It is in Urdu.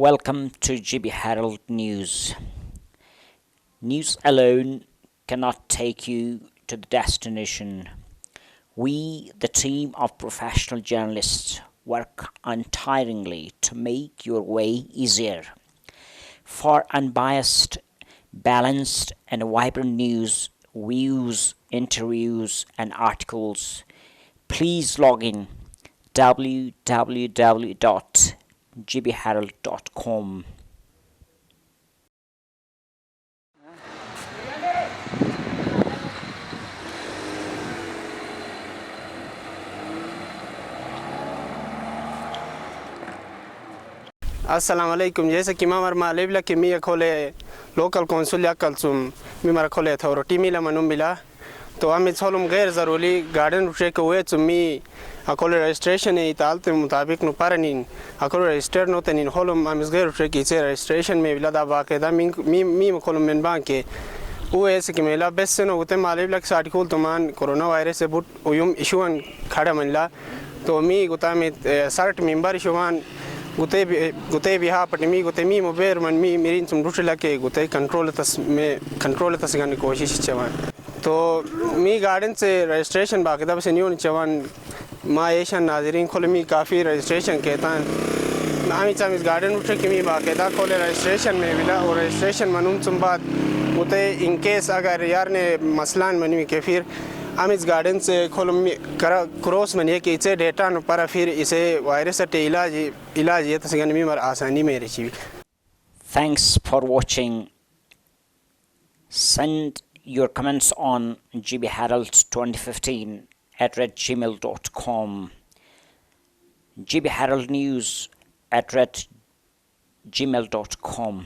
Welcome to GB Herald News. News alone cannot take you to the destination. We, the team of professional journalists, work untiringly to make your way easier. For unbiased, balanced, and vibrant news, views, interviews, and articles, please log in www.gbherald.com. السلام علیکم. جیسے کہ مامر مالیبلا کہ می کھولے لوکل کونسل یا کلسوم می مر کھولے تھورٹی میلا منو ملا تو ہم سولم غیر ضروری گارڈن روشے کو ہوئے می اکول رجسٹریشن اطالت مطابق نو پرنین اکول رجسٹر نو تنین ہولم ہم غیر روشے کی سے رجسٹریشن میں بلا باقاعدہ می کھولم من بانک کے وہ ایسے کہ میلا بیس سے نو ہوتے مالیبلا کے ساتھ کھول تمان کورونا وائرس سے بٹ اویم ایشوان کھڑا منلا تو می گتا میں سارٹ ممبر ایشوان گتے بیہا پٹمی گتے می موبیر من می میرین سم روٹ لکے گتے کنٹرول تس گن کوشش چوان تو می گارڈن سے رجسٹریشن باقاعدہ بس نیون چوان ما ایشان ناظرین کھول می کافی رجسٹریشن کہتا ہیں آمی چاہم اس گارڈن روٹ کی می باقاعدہ کھولے رجسٹریشن میں ملا اور رجسٹریشن منوم سم بعد گتے ان کیس اگر یار نے مسئلہ منوی کے پھر ہم اس گارڈن سے کھولم کروس منیے کہ اسے ڈیٹا نو پر پھر اسے وائرس ٹے علاج یہ تسگن میں مر آسانی میں رچی. Thanks for watching. Send your comments on gbherald2015@gmail.com. GB Herald News @gmail.com.